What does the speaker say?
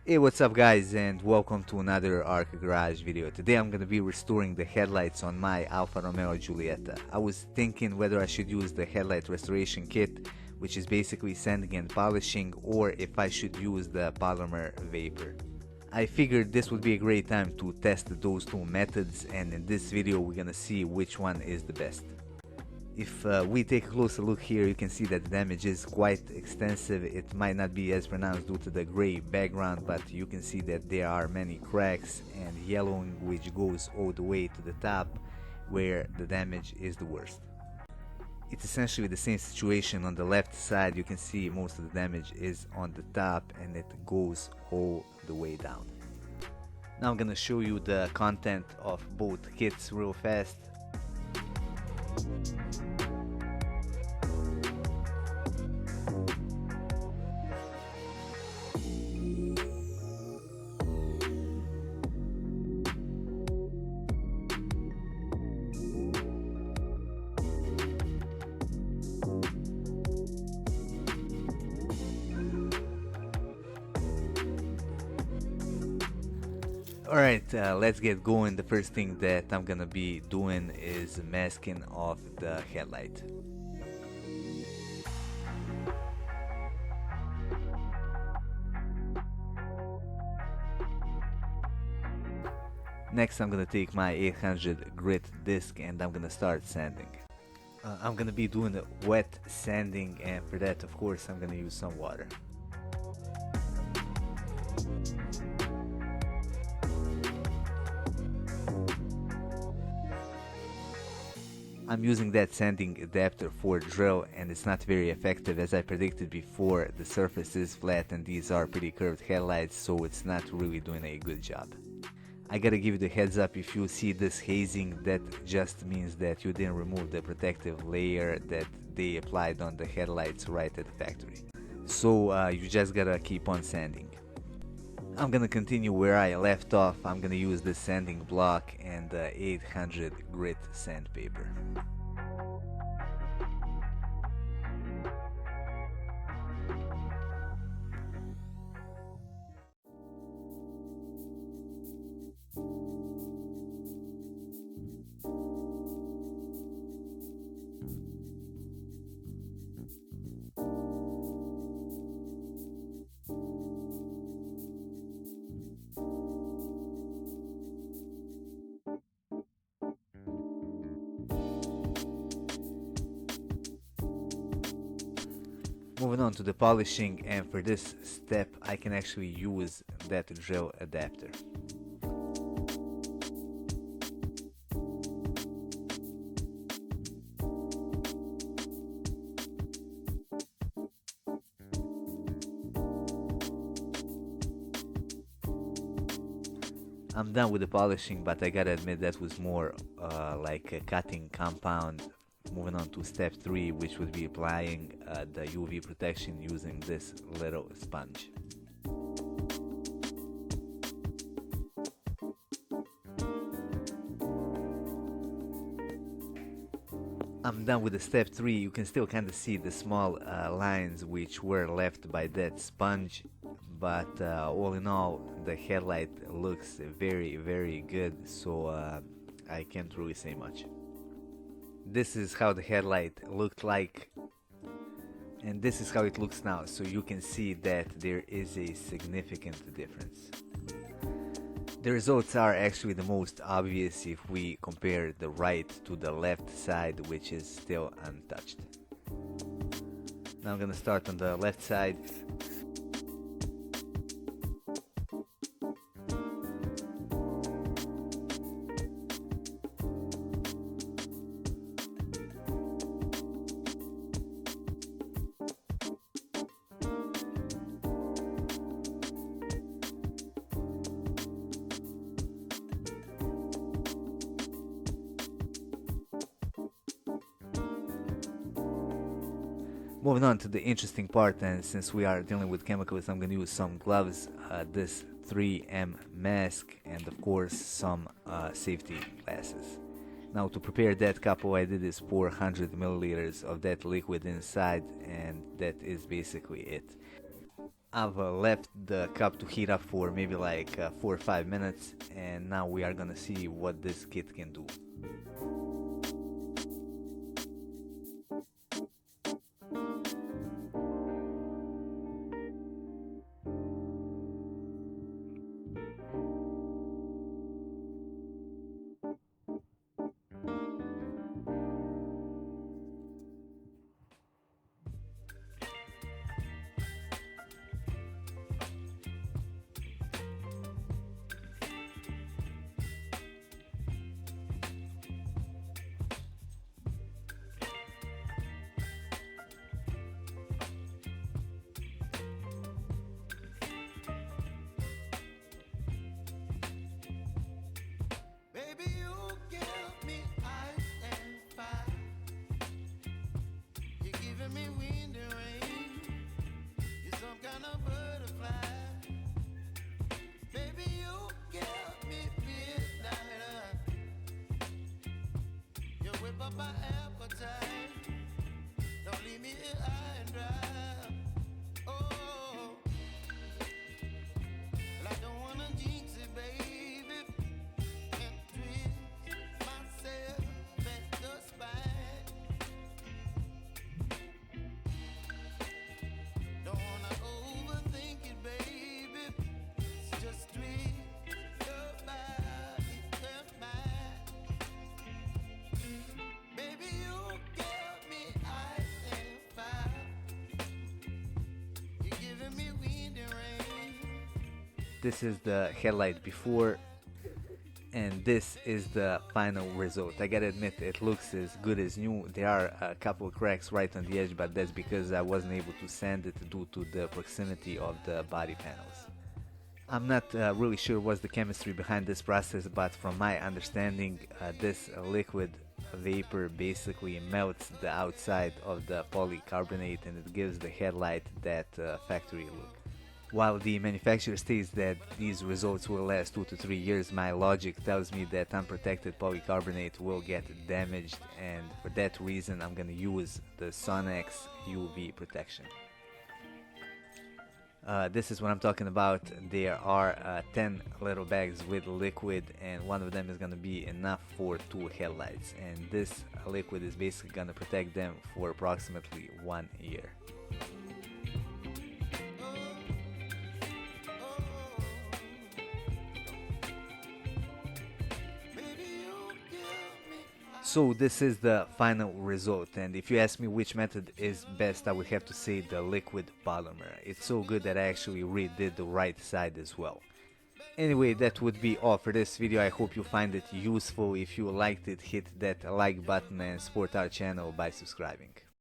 Hey, what's up guys, and welcome to another Arc Garage video. Today I'm gonna be restoring the headlights on my Alfa Romeo Giulietta. I was thinking whether I should use the headlight restoration kit, which is basically sanding and polishing, or if I should use the Polymer vapor. I figured this would be a great time to test those two methods, and in this video we're gonna see which one is the best. If we take a closer look here, you can see that the damage is quite extensive. It might not be as pronounced due to the gray background, but you can see that there are many cracks and yellowing, which goes all the way to the top where the damage is the worst. It's essentially the same situation on the left side. You can see most of the damage is on the top and it goes all the way down. Now I'm gonna show you the content of both kits real fast. Alright, let's get going. The first thing that I'm gonna be doing is masking off the headlight. Next I'm gonna take my 800 grit disc and I'm gonna start sanding. I'm gonna be doing a wet sanding, and for that of course I'm gonna use some water. I'm using that sanding adapter for drill, and it's not very effective. As I predicted before, the surface is flat and these are pretty curved headlights, so it's not really doing a good job. I gotta give you the heads up, if you see this hazing, that just means that you didn't remove the protective layer that they applied on the headlights right at the factory. So you just gotta keep on sanding. I'm gonna continue where I left off. I'm gonna use the sanding block and the 800 grit sandpaper. Moving on to the polishing, and for this step I can actually use that drill adapter. I'm done with the polishing, but I gotta admit that was more like a cutting compound. Moving on to step 3, which would be applying the UV protection using this little sponge. I'm done with the step 3. You can still kind of see the small lines which were left by that sponge, but all in all the headlight looks very good, so I can't really say much. This is how the headlight looked like, and this is how it looks now, so you can see that there is a significant difference. The results are actually the most obvious if we compare the right to the left side, which is still untouched. Now I'm gonna start on the left side. Moving on to the interesting part, and since we are dealing with chemicals, I'm gonna use some gloves, this 3M mask, and of course some safety glasses. Now to prepare that cup, all I did is pour 100 milliliters of that liquid inside, and that is basically it. I've left the cup to heat up for maybe like 4 or 5 minutes, and now we are gonna see what this kit can do. This is the headlight before, and this is the final result. I gotta admit, it looks as good as new. There are a couple of cracks right on the edge, but that's because I wasn't able to sand it due to the proximity of the body panels. I'm not really sure what's the chemistry behind this process, but from my understanding, this liquid vapor basically melts the outside of the polycarbonate, and it gives the headlight that factory look. While the manufacturer states that these results will last 2 to 3 years, my logic tells me that unprotected polycarbonate will get damaged, and for that reason I'm gonna use the Sonex UV protection. This is what I'm talking about. There are 10 little bags with liquid, and one of them is gonna be enough for 2 headlights, and this liquid is basically gonna protect them for approximately 1 year. So this is the final result, and if you ask me which method is best, I would have to say the liquid polymer. It's so good that I actually redid the right side as well. Anyway, that would be all for this video. I hope you find it useful. If you liked it, hit that like button and support our channel by subscribing.